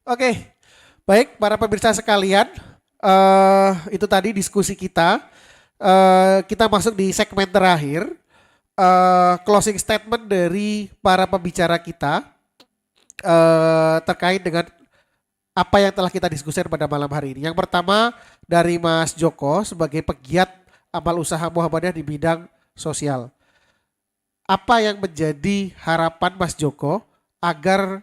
Oke, baik para pemirsa sekalian, itu tadi diskusi kita. Kita masuk di segmen terakhir, closing statement dari para pembicara kita terkait dengan apa yang telah kita diskusikan pada malam hari ini. Yang pertama dari Mas Joko sebagai pegiat amal usaha Muhammadiyah di bidang sosial. Apa yang menjadi harapan Mas Joko agar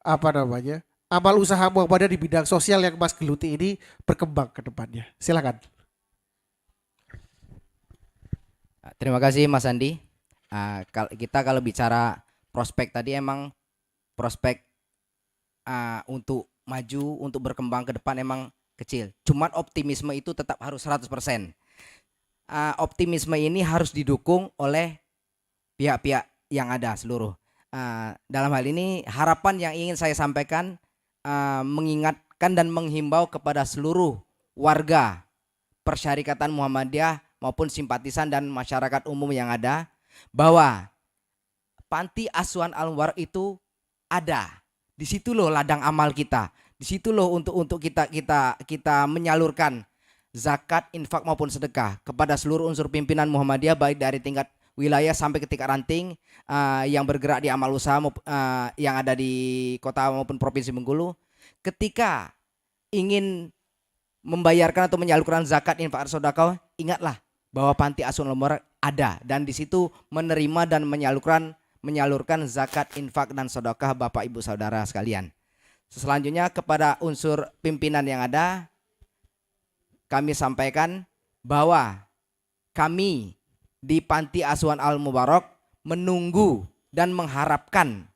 apa namanya amal usaha Muhammadiyah di bidang sosial yang Mas geluti ini berkembang ke depannya? Silakan. Terima kasih Mas Andi. Kita kalau bicara prospek tadi emang prospek untuk maju, untuk berkembang ke depan emang kecil. Cuman optimisme itu tetap harus 100%. Optimisme ini harus didukung oleh pihak-pihak yang ada seluruh. Dalam hal ini harapan yang ingin saya sampaikan, mengingatkan dan menghimbau kepada seluruh warga Persyarikatan Muhammadiyah maupun simpatisan dan masyarakat umum yang ada, bahwa panti asuhan Al-Mubarak itu ada. Di situ loh ladang amal kita. Di situ loh untuk kita menyalurkan zakat, infak maupun sedekah kepada seluruh unsur pimpinan Muhammadiyah, baik dari tingkat wilayah sampai ke tingkat ranting, yang bergerak di amal usaha yang ada di kota maupun provinsi Bengkulu. Ketika ingin membayarkan atau menyalurkan zakat, infak, sedekah, ingatlah bahwa panti asuhan Al-Mubarak ada, dan di situ menerima dan menyalurkan zakat, infak dan sedekah Bapak Ibu Saudara sekalian. Selanjutnya kepada unsur pimpinan yang ada, kami sampaikan bahwa kami di panti asuhan Al-Mubarak menunggu dan mengharapkan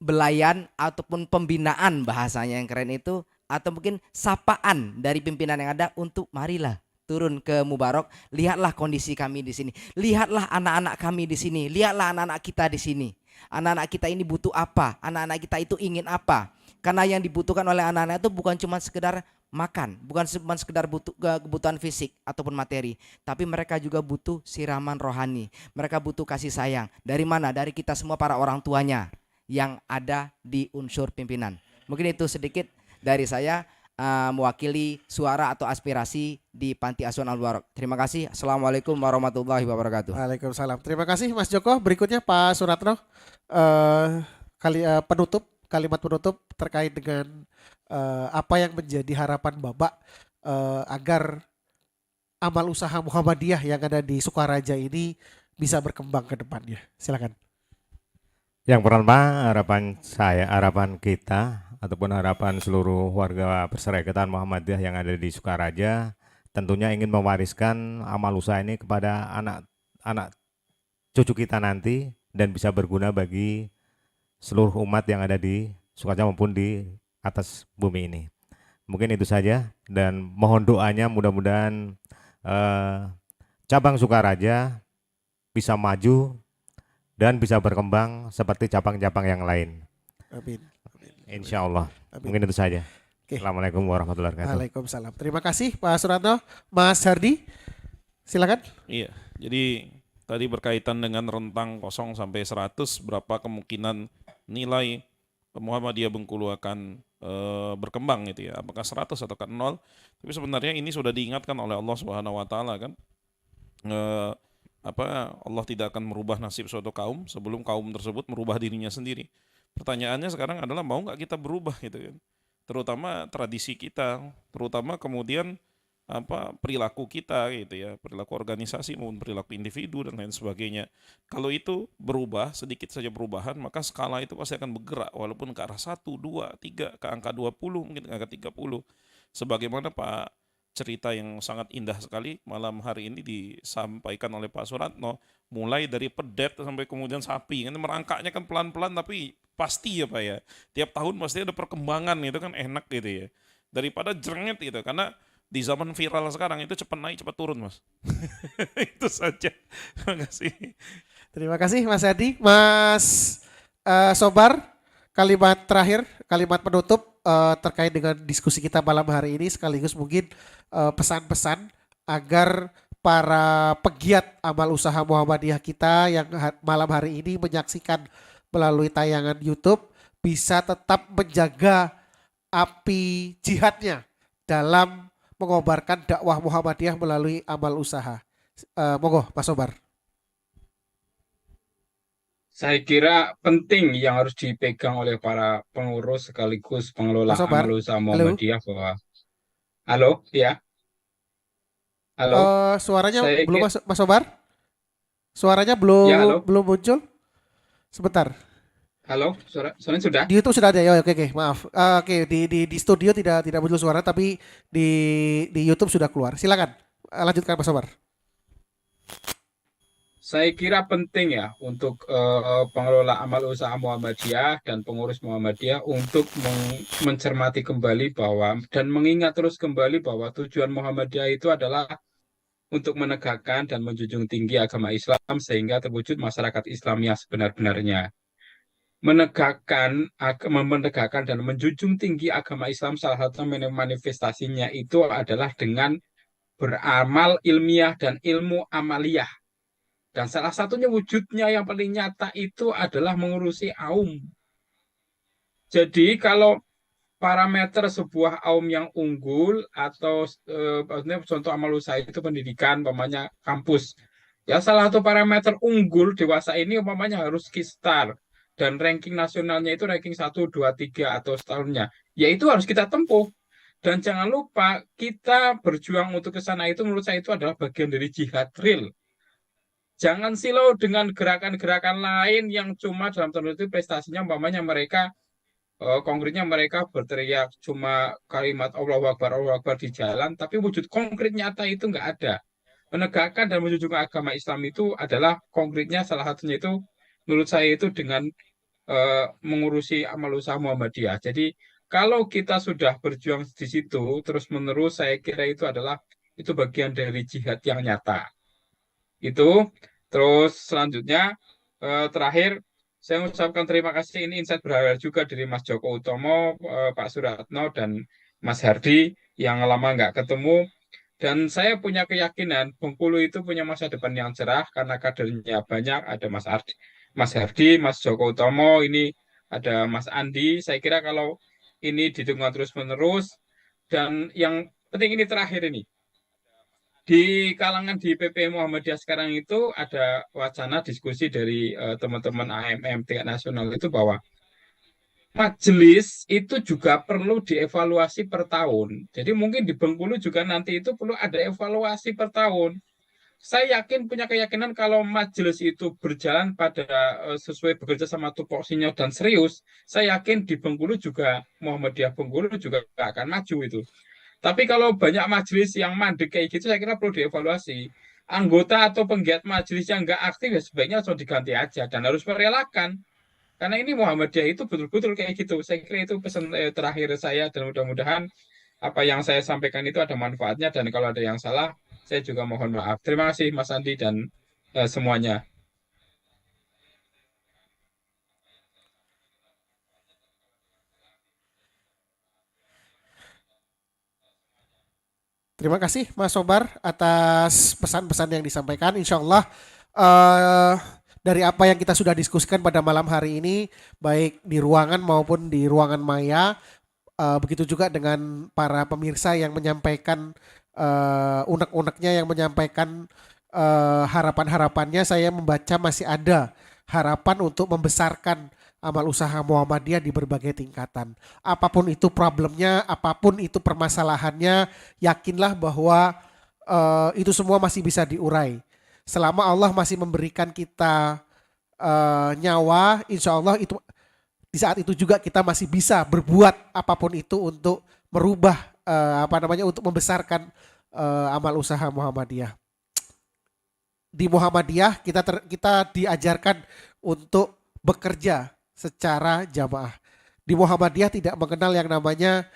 belayan ataupun pembinaan, bahasanya yang keren itu, atau mungkin sapaan dari pimpinan yang ada untuk marilah turun ke Mubarak, lihatlah kondisi kami di sini, lihatlah anak-anak kami di sini, lihatlah anak-anak kita di sini. Anak-anak kita ini butuh apa? Anak-anak kita itu ingin apa? Karena yang dibutuhkan oleh anak-anak itu bukan cuma sekedar makan, bukan cuma sekedar kebutuhan fisik ataupun materi, tapi mereka juga butuh siraman rohani. Mereka butuh kasih sayang. Dari mana? Dari kita semua para orang tuanya yang ada di unsur pimpinan. Mungkin itu sedikit dari saya, mewakili suara atau aspirasi di Panti Asuhan Al-Mubarak. Terima kasih. Assalamualaikum warahmatullahi wabarakatuh. Waalaikumsalam. Terima kasih Mas Joko. Berikutnya Pak Suratno, kalimat penutup terkait dengan apa yang menjadi harapan Bapak agar amal usaha Muhammadiyah yang ada di Sukaraja ini bisa berkembang ke depannya. Silakan. Yang pertama, harapan kita ataupun harapan seluruh warga Perserikatan Muhammadiyah yang ada di Sukaraja tentunya ingin mewariskan amal usaha ini kepada anak cucu kita nanti dan bisa berguna bagi seluruh umat yang ada di Sukaraja maupun di atas bumi ini. Mungkin itu saja, dan mohon doanya mudah-mudahan cabang Sukaraja bisa maju dan bisa berkembang seperti cabang-cabang yang lain. Amin. Insya Allah. Amin. Mungkin itu saja. Oke. Assalamualaikum warahmatullahi wabarakatuh. Waalaikumsalam. Terima kasih Pak Suratno. Mas Hardi, silakan. Iya, jadi tadi berkaitan dengan rentang 0 sampai 100, berapa kemungkinan nilai Muhammadiyah Bengkulu akan berkembang gitu ya. Apakah 100 atau 0? Tapi sebenarnya ini sudah diingatkan oleh Allah Subhanahu wa taala kan. Allah tidak akan merubah nasib suatu kaum sebelum kaum tersebut merubah dirinya sendiri. Pertanyaannya sekarang adalah mau nggak kita berubah gitu kan? Terutama tradisi kita, terutama kemudian perilaku kita gitu ya, perilaku organisasi maupun perilaku individu dan lain sebagainya. Kalau itu berubah, sedikit saja perubahan, maka skala itu pasti akan bergerak walaupun ke arah 1, 2, 3, ke angka 20, mungkin ke angka 30. Sebagaimana cerita yang sangat indah sekali malam hari ini disampaikan oleh Pak Suratno, mulai dari pedet sampai kemudian sapi, kan merangkaknya kan pelan-pelan tapi pasti ya Pak ya, tiap tahun pasti ada perkembangan, itu kan enak gitu ya, daripada jrenget gitu, karena di zaman viral sekarang itu cepat naik cepat turun Mas. Itu saja. Terima kasih. Terima kasih Mas Hardi. Mas Sobar, kalimat terakhir, kalimat penutup terkait dengan diskusi kita malam hari ini, sekaligus mungkin pesan-pesan agar para pegiat amal usaha Muhammadiyah kita yang malam hari ini menyaksikan melalui tayangan YouTube bisa tetap menjaga api jihadnya dalam mengobarkan dakwah Muhammadiyah melalui amal usaha. Monggo Mas Sobar. Saya kira penting yang harus dipegang oleh para pengurus sekaligus pengelola Mas Sobar. amal usaha Halo. Muhammadiyah bahwa, halo, ya, halo, Suaranya saya belum kira, masuk Mas Sobar? Suaranya ya, belum halo, belum muncul. Sebentar. halo, suaranya sudah? Di YouTube sudah ada ya. Oke oke, maaf. Oke, di studio tidak muncul suara tapi di YouTube sudah keluar. Silakan. Lanjutkan Mas Sobar. Saya kira penting ya untuk pengelola amal usaha Muhammadiyah dan pengurus Muhammadiyah untuk mencermati kembali bahwa dan mengingat terus kembali bahwa tujuan Muhammadiyah itu adalah untuk menegakkan dan menjunjung tinggi agama Islam sehingga terwujud masyarakat Islam yang sebenar-benarnya. Menegakkan dan menjunjung tinggi agama Islam salah satu manifestasinya itu adalah dengan beramal ilmiah dan ilmu amaliyah. Dan salah satunya wujudnya yang paling nyata itu adalah mengurusi aum. Jadi kalau parameter sebuah aum yang unggul atau contoh amal usaha itu pendidikan, umpamanya kampus. Ya salah satu parameter unggul dewasa ini umpamanya harus Kistar dan ranking nasionalnya itu ranking 1, 2, 3 atau setahunnya. Ya itu harus kita tempuh. Dan jangan lupa kita berjuang untuk ke sana itu menurut saya itu adalah bagian dari jihad real. Jangan silau dengan gerakan-gerakan lain yang cuma dalam tanda kutip prestasinya umpamanya mereka konkretnya mereka berteriak cuma kalimat Allahu Akbar di jalan, tapi wujud konkret nyata itu nggak ada. Menegakkan dan menjunjung agama Islam itu adalah konkretnya salah satunya itu menurut saya itu dengan mengurusi amal usaha Muhammadiyah. Jadi kalau kita sudah berjuang di situ terus-menerus saya kira itu adalah itu bagian dari jihad yang nyata. Itu terus selanjutnya terakhir saya mengucapkan terima kasih ini insight berharga juga dari Mas Joko Utomo, Pak Suratno dan Mas Hardi yang lama nggak ketemu dan saya punya keyakinan Bengkulu itu punya masa depan yang cerah karena kadernya banyak ada Mas Hardi, Mas Joko Utomo ini ada Mas Andi. Saya kira kalau ini didukung terus-menerus dan yang penting ini terakhir ini di kalangan di PP Muhammadiyah sekarang itu ada wacana diskusi dari teman-teman AMM tingkat nasional itu bahwa majelis itu juga perlu dievaluasi per tahun. Jadi mungkin di Bengkulu juga nanti itu perlu ada evaluasi per tahun. Saya yakin punya keyakinan kalau majelis itu berjalan pada sesuai bekerja sama tupoksinya dan serius, saya yakin di Bengkulu juga Muhammadiyah Bengkulu juga akan maju itu. Tapi kalau banyak majelis yang mandek kayak gitu, saya kira perlu dievaluasi. Anggota atau penggiat majelis yang nggak aktif ya sebaiknya langsung diganti aja dan harus merelakan. Karena ini Muhammadiyah itu betul-betul kayak gitu. Saya kira itu pesan terakhir saya dan mudah-mudahan apa yang saya sampaikan itu ada manfaatnya dan kalau ada yang salah, saya juga mohon maaf. Terima kasih Mas Andi dan semuanya. Terima kasih Mas Sobar atas pesan-pesan yang disampaikan. Insya Allah dari apa yang kita sudah diskusikan pada malam hari ini, baik di ruangan maupun di ruangan maya, begitu juga dengan para pemirsa yang menyampaikan unek-uneknya, yang menyampaikan harapan-harapannya, saya membaca masih ada harapan untuk membesarkan amal usaha Muhammadiyah di berbagai tingkatan. Apapun itu problemnya, apapun itu permasalahannya, yakinlah bahwa itu semua masih bisa diurai. Selama Allah masih memberikan kita nyawa, insya Allah itu di saat itu juga kita masih bisa berbuat apapun itu untuk merubah untuk membesarkan amal usaha Muhammadiyah. Di Muhammadiyah kita diajarkan untuk bekerja secara jamaah. Di Muhammadiyah tidak mengenal yang namanya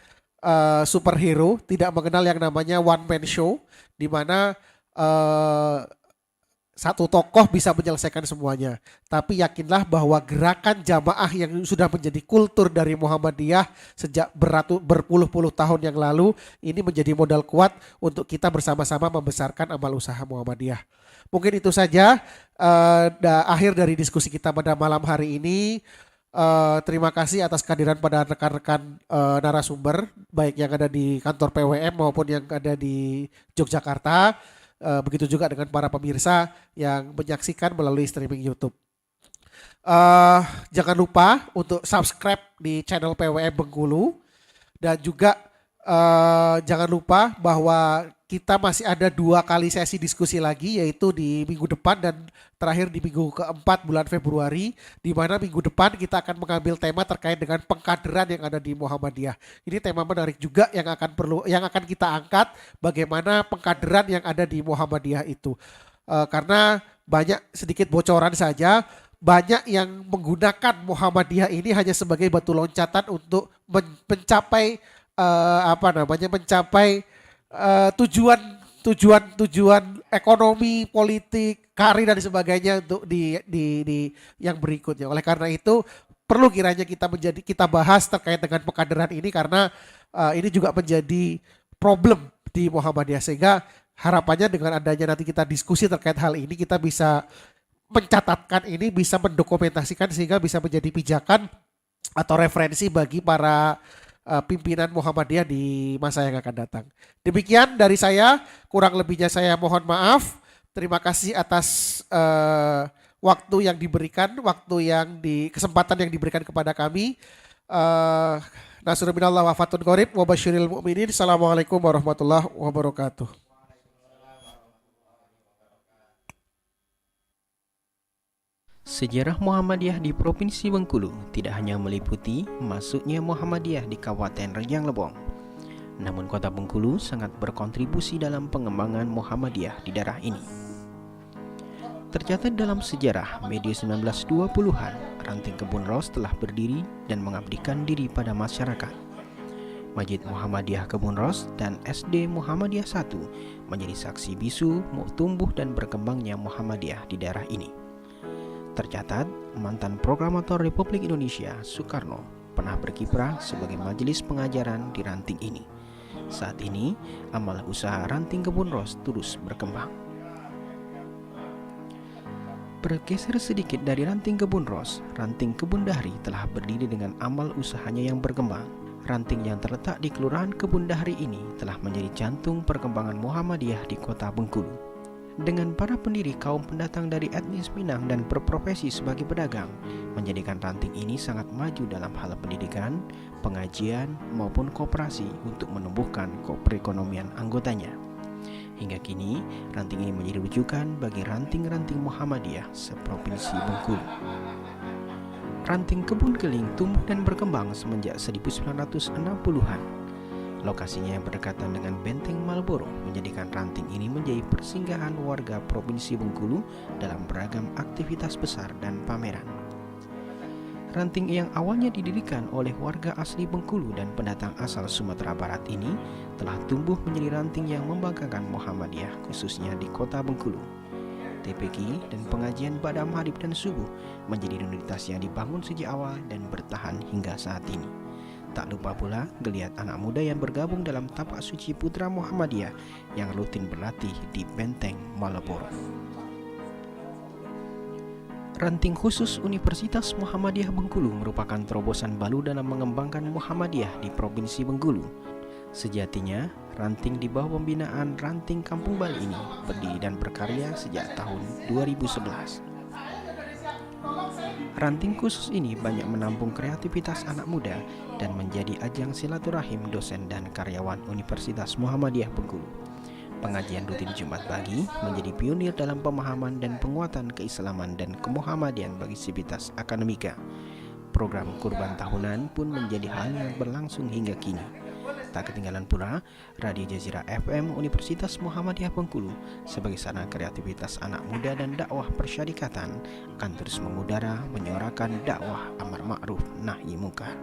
superhero, tidak mengenal yang namanya one man show, di mana satu tokoh bisa menyelesaikan semuanya. Tapi yakinlah bahwa gerakan jamaah yang sudah menjadi kultur dari Muhammadiyah sejak berpuluh-puluh tahun yang lalu, ini menjadi modal kuat untuk kita bersama-sama membesarkan amal usaha Muhammadiyah. Mungkin itu saja akhir dari diskusi kita pada malam hari ini. Terima kasih atas kehadiran pada rekan-rekan narasumber baik yang ada di kantor PWM maupun yang ada di Yogyakarta. Begitu juga dengan para pemirsa yang menyaksikan melalui streaming YouTube. Jangan lupa untuk subscribe di channel PWM Bengkulu dan juga jangan lupa bahwa kita masih ada 2 kali sesi diskusi lagi, yaitu di minggu depan dan terakhir di minggu keempat bulan Februari, di mana minggu depan kita akan mengambil tema terkait dengan pengkaderan yang ada di Muhammadiyah. Ini tema menarik juga yang akan kita angkat, bagaimana pengkaderan yang ada di Muhammadiyah itu. Karena banyak, sedikit bocoran saja, banyak yang menggunakan Muhammadiyah ini hanya sebagai batu loncatan untuk mencapai tujuan ekonomi, politik, karir dan sebagainya untuk di yang berikutnya. Oleh karena itu perlu kiranya kita bahas terkait dengan pengkaderan ini, karena ini juga menjadi problem di Muhammadiyah, sehingga harapannya dengan adanya nanti kita diskusi terkait hal ini, kita bisa mencatatkan ini, bisa mendokumentasikan sehingga bisa menjadi pijakan atau referensi bagi para pimpinan Muhammadiyah di masa yang akan datang. Demikian dari saya, kurang lebihnya saya mohon maaf. Terima kasih atas waktu yang diberikan, kesempatan yang diberikan kepada kami. Nasrul minallah wa fatun qorib wa basyiril mu'minin. Assalamualaikum warahmatullahi wabarakatuh. Sejarah Muhammadiyah di Provinsi Bengkulu tidak hanya meliputi masuknya Muhammadiyah di Kabupaten Rejang Lebong, namun Kota Bengkulu sangat berkontribusi dalam pengembangan Muhammadiyah di daerah ini. Tercatat dalam sejarah medio 1920-an, Ranting Kebun Ros telah berdiri dan mengabdikan diri pada masyarakat. Masjid Muhammadiyah Kebun Ros dan SD Muhammadiyah 1 menjadi saksi bisu tumbuh dan berkembangnya Muhammadiyah di daerah ini. Tercatat, mantan proklamator Republik Indonesia, Soekarno, pernah berkiprah sebagai majelis pengajaran di Ranting ini. Saat ini, amal usaha Ranting Kebun Ros terus berkembang. Bergeser sedikit dari Ranting Kebun Ros, Ranting Kebun Dahri telah berdiri dengan amal usahanya yang berkembang. Ranting yang terletak di Kelurahan Kebun Dahri ini telah menjadi jantung perkembangan Muhammadiyah di Kota Bengkulu. Dengan para pendiri kaum pendatang dari etnis Minang dan berprofesi sebagai pedagang, menjadikan Ranting ini sangat maju dalam hal pendidikan, pengajian, maupun koperasi untuk menumbuhkan perekonomian anggotanya. Hingga kini, Ranting ini menjadi rujukan bagi ranting-ranting Muhammadiyah seprovinsi Bengkulu. Ranting Kebun Keling tumbuh dan berkembang semenjak 1960-an. Lokasinya yang berdekatan dengan Benteng Marlboro menjadikan Ranting ini menjadi persinggahan warga Provinsi Bengkulu dalam beragam aktivitas besar dan pameran. Ranting yang awalnya didirikan oleh warga asli Bengkulu dan pendatang asal Sumatera Barat ini telah tumbuh menjadi ranting yang membanggakan Muhammadiyah khususnya di Kota Bengkulu. TPQ dan pengajian pada maghrib dan subuh menjadi rutinitas yang dibangun sejak awal dan bertahan hingga saat ini. Tak lupa pula geliat anak muda yang bergabung dalam tapak suci Putra Muhammadiyah yang rutin berlatih di Benteng Marlboro. Ranting khusus Universitas Muhammadiyah Bengkulu merupakan terobosan baru dalam mengembangkan Muhammadiyah di Provinsi Bengkulu. Sejatinya, ranting di bawah pembinaan Ranting Kampung Bali ini berdiri dan berkarya sejak tahun 2011. Ranting khusus ini banyak menampung kreativitas anak muda dan menjadi ajang silaturahim dosen dan karyawan Universitas Muhammadiyah Bengkulu. Pengajian rutin Jumat pagi menjadi pionir dalam pemahaman dan penguatan keislaman dan kemuhammadian bagi sivitas akademika. Program kurban tahunan pun menjadi hal yang berlangsung hingga kini. Tak ketinggalan pula, Radio Jazirah FM Universitas Muhammadiyah Bengkulu sebagai sarana kreativitas anak muda dan dakwah persyarikatan akan terus mengudara menyuarakan dakwah amar ma'ruf nahi munkar.